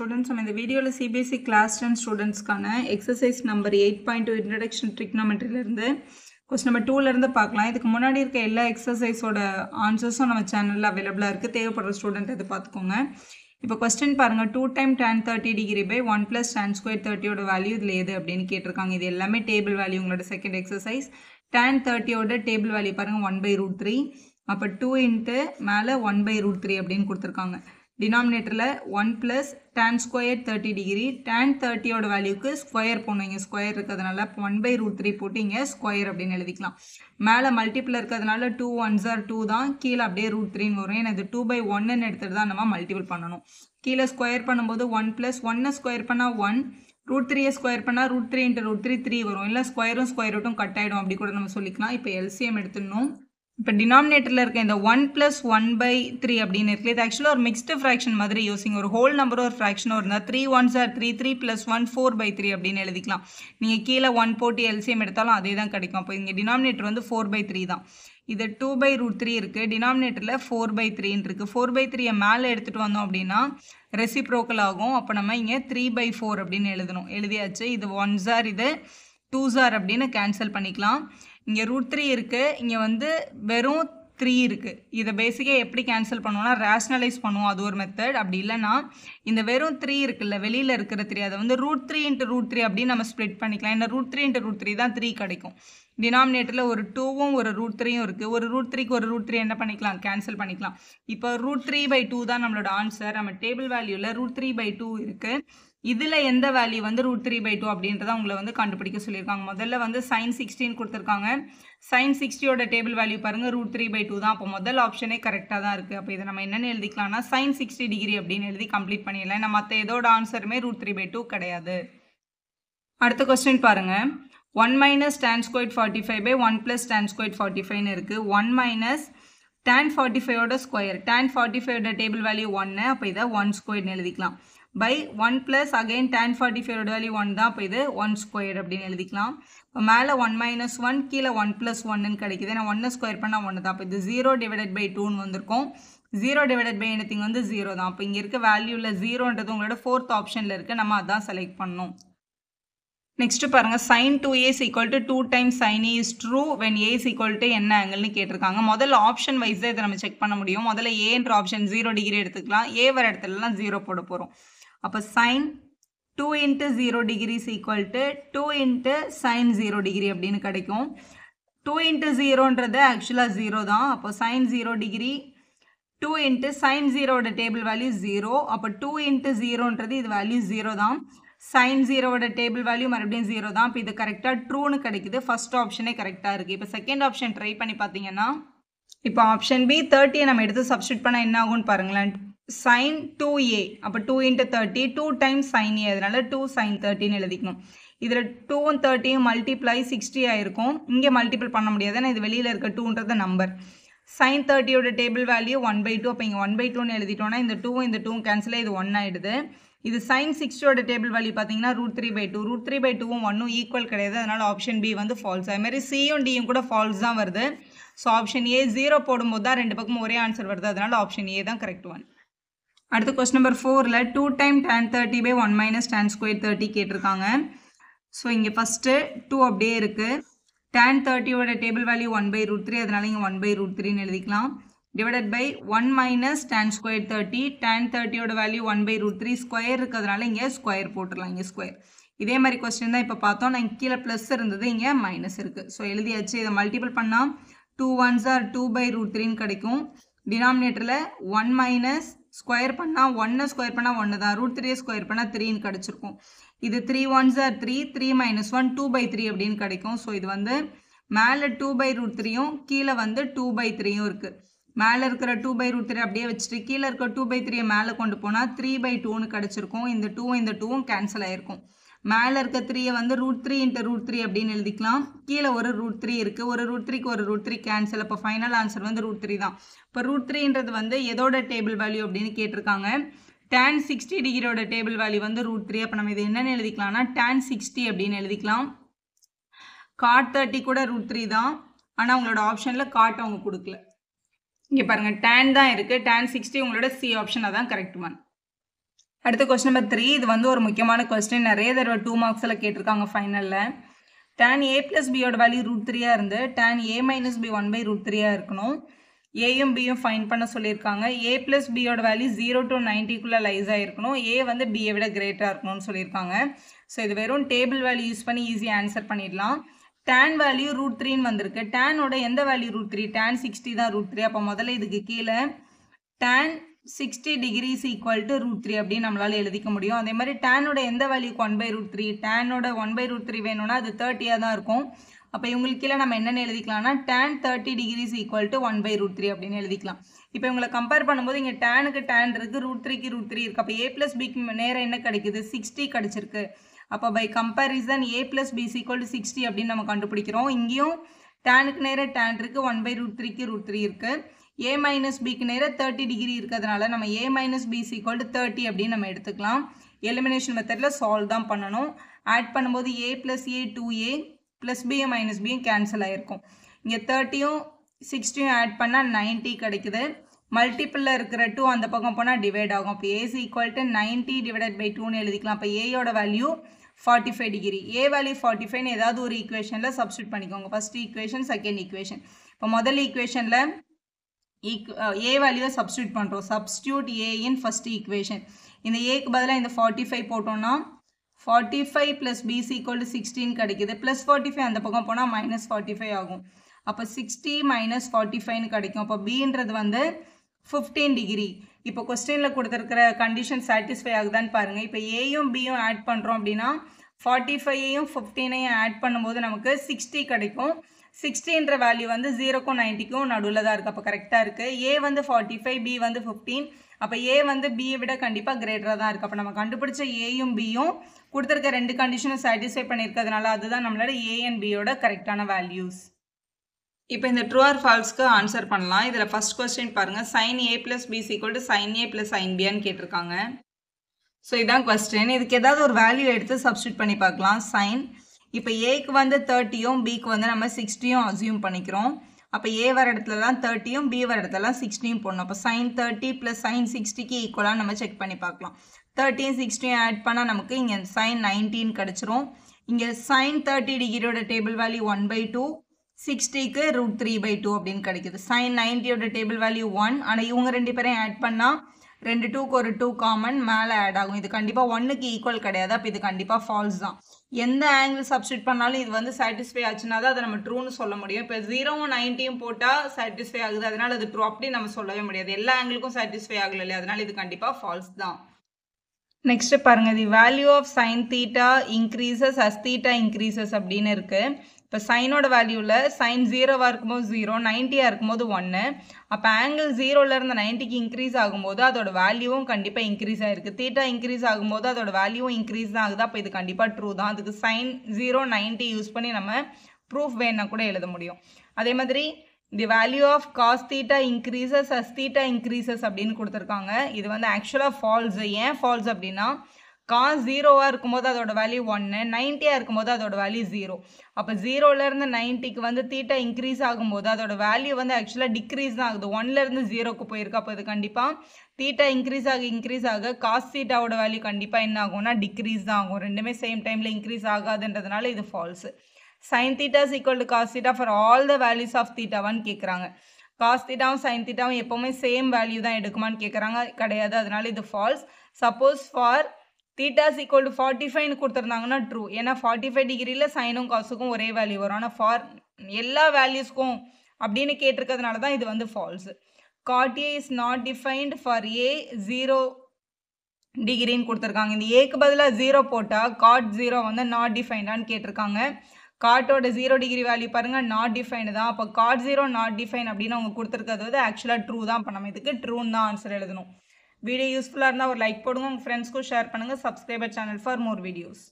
Students, நம்ம இந்த வீடியோவில் CBSE Class 10 ஸ்டூடெண்ட்ஸ்க்கான எக்ஸசைஸ் நம்பர் 8.2 இன்ட்ரடக்ஷன் ட்ரிக்னாமெட்ரியிலேருந்து கொஸ்டின் நம்பர் 2லேருந்து பார்க்கலாம். இதுக்கு முன்னாடி இருக்க எல்லா எக்ஸசைஸோட ஆன்சர்ஸும் நம்ம சேனலில் அவைலபிளாக இருக்குது. தேவைப்படுற ஸ்டூடெண்ட் இதை பார்த்துக்கோங்க. இப்போ கொஸ்டின் பாருங்கள், 2 time tan 30 degree by 1 + tan square 30யோட வேல்யூ இதில் எது அப்படின்னு கேட்டிருக்காங்க. இது எல்லாமே டேபிள் வேல்யூ. உங்களோட செகண்ட் எக்ஸசைஸ் tan 30யோட டேபிள் வேல்யூ பாருங்கள் 1/√3. அப்போ 2 இன்ட்டு மேலே 1/√3 அப்படின்னு கொடுத்துருக்காங்க. டினாமினேட்டரில் 1 + tan ஸ்கொயர் 30 டிகிரி, tan 30யோட வேல்யூக்கு ஸ்கொயர் போடணும். இங்கே ஸ்கொயர் இருக்கிறதுனால 1/√3 போட்டு இங்கே ஸ்கொயர் அப்படின்னு எழுதிக்கலாம். மேலே மல்டிப்பிள் இருக்கிறதுனால 2 1s are 2 தான், கீழே அப்படியே √3 வரும். ஏன்னா இது 2/1ன்னு எடுத்துகிட்டு தான் நம்ம மல்டிபிள் பண்ணணும். கீழே ஸ்கொயர் பண்ணும்போது 1 + 1 ஸ்கொயர் பண்ணால் 1, √3 ஸ்கொயர் பண்ணால் √3 × √3 3 வரும். இல்லை ஸ்கொயரும் ஸ்கொயர் ரூட்டும் கட் ஆகிடும், அப்படி கூட நம்ம சொல்லிக்கலாம். இப்போ எல்சிஎம் எடுத்துடணும். இப்போ டினாமினேட்டரில் இருக்க இந்த 1 + 1/3 அப்படின்னு இருக்குது. இது ஆக்சுவலாக ஒரு மிக்ஸ்டு ஃப்ராக்ஷன் மாதிரி யோசிங்க. ஒரு ஹோல் நம்பரும் ஒரு ஃப்ராக்ஷனும் இருந்தால் 3 1s are 3, 3 + 1 4/3 அப்படின்னு எழுதிக்கலாம். நீங்கள் கீழே 1 போட்டு எல்சிஎம் எடுத்தாலும் அதே தான் கிடைக்கும். அப்போ இங்கே டினாமினேட்டர் வந்து 4/3 தான். இது 2/√3 இருக்குது, டினாமினேட்டரில் 4/3 இருக்குது. 4/3 மேலே எடுத்துகிட்டு வந்தோம் அப்படின்னா ரெசிப்ரோக்கல் ஆகும். அப்போ நம்ம இங்கே 3/4 அப்படின்னு எழுதணும். எழுதியாச்சு. இது 1s are, இது 2s are அப்படின்னு கேன்சல் பண்ணிக்கலாம். இங்கே √3 இருக்குது, இங்கே வந்து வெறும் 3 இருக்குது. இதை பேசிக்காக எப்படி கேன்சல் பண்ணுவோம்னா ரேஷ்னலைஸ் பண்ணுவோம், அது ஒரு மெத்தட். அப்படி இல்லைன்னா இந்த வெறும் 3 இருக்குல்ல, வெளியில் இருக்கிற 3, அதை வந்து √3 × √3 அப்படின்னு நம்ம ஸ்ப்ளிட் பண்ணிக்கலாம். இந்த √3 × √3 தான் 3 கிடைக்கும். டினாமினேட்டரில் ஒரு 2வும் ஒரு √3யும் இருக்குது. ஒரு √3க்கு ஒரு √3 என்ன பண்ணிக்கலாம், கேன்சல் பண்ணிக்கலாம். இப்போ √3/2 தான் நம்மளோட ஆன்சர். நம்ம டேபிள் வேல்யூவில் √3/2 இருக்குது. இதில் எந்த வேல்யூ வந்து √3/2 அப்படின்றத உங்களை வந்து கண்டுபிடிக்க சொல்லியிருக்காங்க. முதல்ல வந்து sin 16 கொடுத்துருக்காங்க. sin 60யோட டேபிள் வேல்யூ பாருங்கள் √3/2 தான். அப்போ முதல் ஆப்ஷனே கரெக்டாக தான் இருக்குது. அப்போ இதை நம்ம என்னென்னு எழுதிக்கலாம்னா sin 60 டிகிரி அப்படின்னு எழுதி கம்ப்ளீட் பண்ணிடலாம். நம்ம மற்ற எதோட ஆன்சருமே √3/2 கிடையாது. அடுத்த கொஸ்டின் பாருங்கள், 1 - tan ஸ்கொயர் 45 / 1 + tan ஸ்கொயர் 45ன்னு இருக்குது. 1 - tan 45யோட ஸ்கொயர், tan 45யோட டேபிள் வேல்யூ 1, அப்போ இதை 1 ஸ்கொயர்னு எழுதிக்கலாம். பை 1 + again tan 45யோட வேல்யூ 1 தான், அப்போ இது 1 ஸ்கொயர் அப்படின்னு எழுதிக்கலாம். இப்போ மேலே 1 - 1, கீழே 1 + 1ன்னு கிடைக்குது. ஏன்னா 1 ஸ்கொயர் பண்ணால் 1 தான். அப்போ இது 0/2ன்னு வந்திருக்கும். 0/, anything வந்து 0 தான். அப்போ இங்கே இருக்க வேல்யூவில் 0ன்றது உங்களோட 4th ஆப்ஷனில் இருக்குது. நம்ம அதான் செலக்ட் பண்ணணும். நெக்ஸ்ட் பாருங்கள், sin 2a = 2 times sin a is true when a = என்ன ஆங்கிள்னு கேட்டிருக்காங்க. முதல்ல ஆப்ஷன் வைஸ் தான் இதை நம்ம செக் பண்ண முடியும். முதல்ல ஏன்ற ஆப்ஷன் 0 டிகிரி எடுத்துக்கலாம். ஏ வர இடத்துலலாம் 0 போட போகிறோம். அப்போ sin 2 × 0 டிகிரி = 2 × sin 0 டிகிரி அப்படின்னு கிடைக்கும். 2 × 0ன்றது ஆக்சுவலாக 0 தான். அப்போ sin 0 டிகிரி 2 × sin 0வோட டேபிள் வேல்யூ 0. அப்போ 2 × 0ன்றது இது வேல்யூ 0 தான். sin 0வோட டேபிள் வேல்யூ மறுபடியும் 0 தான். இப்போ இது கரெக்டாக ட்ரூன்னு கிடைக்குது. ஃபர்ஸ்ட் ஆப்ஷனே கரெக்டாக இருக்குது. இப்போ செகண்ட் ஆப்ஷன் ட்ரை பண்ணி பார்த்தீங்கன்னா, இப்போ ஆப்ஷன் பி 30 நம்ம எடுத்து சப்ஸ்டியூட் பண்ணால் என்ன ஆகும்னு பாருங்களேன். sin 2a, அப்போ 2 × 30, 2 times sin a, அதனால 2 sin 30ன்னு எழுதிக்கணும். இதில் 2ம் 30யும் மல்டிப்ளை 60 ஆயிருக்கும். இங்கே மல்டிபிள் பண்ண முடியாது, ஏன்னா இது வெளியில் இருக்க 2ன்றது நம்பர். sin 30யோட டேபிள் வேல்யூ 1/2. அப்போ இங்கே 1/2ன்னு எழுதிட்டோம்னா இந்த 2ம் இந்த 2ம் கேன்சல், இது 1 ஆகிடுது. இது sin 60யோட டேபிள் வேல்யூ பார்த்தீங்கன்னா √3/2. √3/2ம் 1ம் ஈக்குவல் கிடையாது, அதனால் ஆப்ஷன் பி வந்து ஃபால்ஸ். அதுமாதிரி சியும் டியும் கூட ஃபால்ஸ் தான் வருது. ஸோ ஆப்ஷன் ஏ 0 போடும்போது தான் ரெண்டு பக்கமும் ஒரே ஆன்சர் வருது, அதனால் ஆப்ஷன் ஏ தான் கரெக்ட் ஒன். அடுத்த கொஸ்டின் நம்பர் 4ல் 2 டைம் tan 30 / 1 - tan ஸ்கொயர் 30 கேட்டிருக்காங்க. ஸோ இங்கே ஃபஸ்ட்டு 2 அப்படியே இருக்குது. tan 30யோட டேபிள் வேல்யூ 1/√3, அதனால இங்கே 1/√3ன்னு எழுதிக்கலாம். Divided by 1 - tan square 30, tan 30யோட வேல்யூ 1/√3, ஸ்கொயர் இருக்கிறதுனால இங்கே ஸ்கொயர் போட்டுடலாம். இங்கே ஸ்கொயர். இதே மாதிரி கொஸ்டின் தான் இப்போ பார்த்தோம். நான் கீழே ப்ளஸ் இருந்தது, இங்கே மைனஸ் இருக்குது. ஸோ எழுதியாச்சு. இதை மல்டிபிள் பண்ணால் 2 1s are 2/√3ன்னு கிடைக்கும். டினாமினேட்டரில் 1 - ஸ்கொயர் பண்ணால் 1 ஸ்கொயர் பண்ணால் 1 தான், √3 ஸ்கொயர் பண்ணால் 3ன்னு கிடச்சிருக்கும். இது 3 1s are 3, 3 - 1 2/3 அப்படின்னு கிடைக்கும். ஸோ இது வந்து மேலே 2/√3யும் கீழே வந்து 2/3யும் இருக்குது. மேலே இருக்கிற 2/√3 அப்படியே வச்சுட்டு கீழே இருக்க 2/3 மேலே கொண்டு போனால் 3/2ன்னு கிடச்சிருக்கும். இந்த 2ம் இந்த 2ம் கேன்சல் ஆகிருக்கும். மேலே இருக்க 3யை வந்து √3 × √3 அப்படின்னு எழுதிக்கலாம். கீழே ஒரு √3 இருக்குது. ஒரு √3க்கு ஒரு √3 கேன்சல். அப்போ ஃபைனல் ஆன்சர் வந்து √3 தான். இப்போ √3ன்றது வந்து எதோட டேபிள் வேல்யூ அப்படின்னு கேட்டிருக்காங்க. tan 60 டிகிரியோட டேபிள் வேல்யூ வந்து √3. அப்போ நம்ம இது என்னென்னு எழுதிக்கலாம்னா tan 60 அப்படின்னு எழுதிக்கலாம். cot 30 கூட √3 தான், ஆனால் உங்களோட ஆப்ஷனில் காட் அவங்க கொடுக்கல. இங்கே பாருங்கள் tan தான் இருக்குது. tan 60 உங்களோட சி ஆப்ஷன், அதான் கரெக்ட் ஒன். அடுத்து கொஸ்டின் நம்பர் 3. இது வந்து ஒரு முக்கியமான கொஸ்டின், நிறைய தடவை 2 மார்க்ஸில் கேட்டிருக்காங்க ஃபைனலில். tan a plus b யோட வேல்யூ √3 இருந்து tan a minus b 1/√3 இருக்கணும். ஏயும் பியும் ஃபைன் பண்ண சொல்லியிருக்காங்க. a plus b யோட வேல்யூ 0 to 90 லைஸ் ஆகிருக்கணும். a வந்து b விட கிரேட்டாக இருக்கணும்னு சொல்லியிருக்காங்க. ஸோ இது வெறும் டேபிள் வேல்யூ யூஸ் பண்ணி ஈஸியாக ஆன்சர் பண்ணிடலாம். tan வேல்யூ √3ன்னு வந்திருக்கு. tanோட எந்த வேல்யூ √3? tan 60 தான் √3. அப்போ முதல்ல இதுக்கு கீழே tan 60 degrees equal to √3 அப்படின்னு நம்மளால எழுதிக்க முடியும். அதே மாதிரி tanோட எந்த வேல்யூக்கு 1/√3? tanோட 1/√3 வேணும்னா அது 30 தான் இருக்கும். அப்போ இவங்களுக்கு கீழே நம்ம என்னென்னு எழுதிக்கலாம்னா tan 30 degrees equal to 1/√3 அப்படின்னு எழுதிக்கலாம். இப்போ இவங்களை கம்பேர் பண்ணும்போது இங்கே டேனுக்கு tan இருக்குது, √3க்கு √3 இருக்குது. அப்போ a plus bக்கு நேரம் என்ன கிடைக்குது? 60 கிடைச்சிருக்கு. அப்போ by comparison a plus b is equal to 60 அப்படின்னு நம்ம கண்டுபிடிக்கிறோம். இங்கேயும் டேனுக்கு நேரம் tan இருக்குது, 1/√3க்கு √3 இருக்குது. a minus bக்கு நேரம் 30 டிகிரி இருக்கிறதுனால நம்ம a minus b is equal to 30 அப்படின்னு நம்ம எடுத்துக்கலாம். எலிமினேஷன் மெத்தடில் சால்வ் தான் பண்ணணும். ஆட் பண்ணும்போது a plus a 2a plus b minus b cancel ஆகிருக்கும். இங்கே 30யும் 60யும் ஆட் பண்ணால் 90 கிடைக்குது. மல்டிப்பிளில் இருக்கிற 2 அந்த பக்கம் போனால் டிவைட் ஆகும். அப்போ a is equal to 90 divided by 2ன்னு எழுதிக்கலாம். அப்போ ஏயோட வேல்யூ 45 டிகிரி. a வேல்யூ 45ன்னு ஏதாவது ஒரு ஈக்குவேஷனில் சப்ஸ்டியூட் பண்ணிக்கோங்க. First equation, second equation. இப்போ முதல் ஈக்குவேஷனில் a வேல்யூவை சப்ஸ்டியூட் பண்ணுறோம். Substitute a in first equation. இந்த ஏக்கு பதிலாக இந்த 45 போட்டோம்னா 45 plus b is equal to 16 கிடைக்குது. ப்ளஸ் 45 அந்த பக்கம் போனால் -45 ஆகும். அப்போ 60 minus 45ன்னு கிடைக்கும். அப்போ bன்றது வந்து 15 டிகிரி. இப்போ கொஸ்டினில் கொடுத்துருக்கிற கண்டிஷன் சாட்டிஸ்ஃபை ஆகுதான்னு பாருங்கள். இப்போ ஏயும் பியும் ஆட் பண்ணுறோம் அப்படின்னா 45ஐயும் 15ஐயும் ஆட் பண்ணும்போது நமக்கு 60 கிடைக்கும். 60ன்ற வேல்யூ வந்து 0க்கும் 90க்கும் நடுவில் தான் இருக்குது. அப்போ கரெக்டாக இருக்குது. a வந்து 45, b வந்து 15. அப்போ a வந்து b விட கண்டிப்பாக கிரேட்டராக தான் இருக்குது. அப்போ நம்ம கண்டுபிடிச்ச ஏயும் பியும் கொடுத்துருக்க ரெண்டு கண்டிஷனும் சாட்டிஸ்ஃபை பண்ணியிருக்கிறதுனால அதுதான் நம்மளோட a and b யோட கரெக்டான வேல்யூஸ். இப்போ இந்த ட்ரூ ஆர் ஃபால்ஸ்க்கு ஆன்சர் பண்ணலாம். இதில் ஃபர்ஸ்ட் கொஸ்டின் பாருங்கள். sin a plus b is equal to sin a plus sin b ன்னு கேட்டிருக்காங்க. ஸோ இதான் கொஸ்டின். இதுக்கு ஏதாவது ஒரு வேல்யூ எடுத்து சப்ஸ்டியூட் பண்ணி பார்க்கலாம். சைன் இப்போ ஏக்கு வந்து 30யும் பிக்கு வந்து நம்ம 60யும் அசியூம் பண்ணிக்கிறோம். அப்போ ஏ வர இடத்துலலாம் 30யும் பி வர இடத்துலலாம் 60யும் போடணும். அப்போ sin 30 + sin 60க்கு ஈக்குவலாக நம்ம செக் பண்ணி பார்க்கலாம். 30யும் 60யும் ஆட் பண்ணால் நமக்கு இங்கே sin 19 கிடச்சிரும். இங்கே sin 30 டிகிரியோட டேபிள் வேல்யூ 1/2, 60க்கு √3/2 அப்படின்னு கிடைக்குது. sin 90யோட டேபிள் வேல்யூ 1. ஆனால் இவங்க ரெண்டு பேரையும் ஆட் பண்ணால் 2க்கு ஒரு 2 காமன் மேலே ஆட் ஆகும். இது கண்டிப்பாக 1க்கு ஈக்குவல் கிடையாது. அப்போ இது கண்டிப்பாக ஃபால்ஸ் தான். எந்த ஆங்கிள் சப்ஸ்டியூட் பண்ணாலும் இது வந்து சாட்டிஸ்ஃபை ஆச்சுன்னா தான் அதை நம்ம ட்ரூன்னு சொல்ல முடியும். இப்போ 0வும் 90யும் போட்டால் சாட்டிஸ்ஃபை ஆகுது, அதனால் அது ட்ரூ அப்படி நம்ம சொல்லவே முடியாது. எல்லா ஆங்கிளுக்கும் சாட்டிஸ்ஃபை ஆகல இல்லையா, அதனால் இது கண்டிப்பாக ஃபால்ஸ் தான். நெக்ஸ்ட் பாருங்கள். The value of sine theta increases as theta increases அப்படின்னு இருக்குது. இப்போ சைனோட வேல்யூவில் சைன் 0வாக இருக்கும்போது 0, 90யாக இருக்கும்போது 1. அப்போ ஆங்கிள் 0லேருந்து 90க்கு இன்க்ரீஸ் ஆகும்போது அதோட வேல்யூவும் கண்டிப்பாக இன்க்ரீஸ் ஆகிருக்கு. தீட்டா இன்க்ரீஸ் ஆகும்போது அதோட வேல்யூவும் இன்க்ரீஸ் தான் ஆகுது. அப்போ இது கண்டிப்பாக ட்ரூ தான். அதுக்கு சைன் 0, 90 யூஸ் பண்ணி நம்ம ப்ரூஃப் வேணுன்னா கூட எழுத முடியும். அதே மாதிரி the value of cos theta increases as theta increases அப்படின்னு கொடுத்துருக்காங்க. இது வந்து ஆக்சுவலாக ஃபால்ஸு. ஏன் ஃபால்ஸ் அப்படின்னா காஸ் 0வாக இருக்கும்போது அதோட வேல்யூ 1, 90யாக இருக்கும்போது அதோட வேல்யூ 0. அப்போ 0லேருந்து 90க்கு வந்து தீட்டா இன்க்ரீஸ் ஆகும்போது அதோட வேல்யூ வந்து ஆக்சுவலாக டிக்ரீஸ் தான் ஆகுது. 1லேருந்து 0க்கு போயிருக்கு. அப்போ இது கண்டிப்பாக தீட்டா இன்க்ரீஸ் ஆக காஸ் தீட்டாவோட வேல்யூ கண்டிப்பாக என்ன ஆகும்னா டிக்ரீஸ் தான் ஆகும். ரெண்டுமே சேம் டைமில் இன்க்ரீஸ் ஆகாதுன்றதுனால இது falls. sin theta is equal to cos theta for all the values of theta 1 கேட்குறாங்க. காஸ் தீட்டாவும் சைன் தீட்டாவும் எப்போவுமே சேம் வேல்யூ தான் எடுக்குமான்னு கேட்குறாங்க. கிடையாது, அதனால இது false. Suppose for theta is equal to 45ன்னு கொடுத்துருந்தாங்கன்னா ட்ரூ. ஏன்னா 45 டிகிரியில் சைனும் காசுக்கும் ஒரே வேல்யூ வரும். ஆனால் ஃபார் எல்லா வேல்யூஸ்க்கும் அப்படின்னு கேட்டிருக்கிறதுனால தான் இது வந்து falls. cot A is not defined for A 0 டிகிரின்னு கொடுத்துருக்காங்க. இந்த ஏக்கு பதிலாக 0 போட்டால் cot 0 வந்து நாட் டிஃபைன்டான்னு கேட்டிருக்காங்க. காட்டோட 0 டிகிரி வேல்யூ பாருங்கள், நாட் டிஃபைன் தான். அப்போ cot 0 நாட் டிஃபைன் அப்படின்னு அவங்க கொடுத்துருக்கிறது வந்து ஆக்சுவலாக ட்ரூ தான். இப்போ நம்ம இதுக்கு ட்ரூன்னு தான் ஆன்சர் எழுதணும். வீடியோ யூஸ்ஃபுல்லாக இருந்தால் ஒரு லைக் போடுங்க, உங்கள் ஃப்ரெண்ட்ஸ்க்கும் ஷேர் பண்ணுங்கள். Subscriber channel for more videos.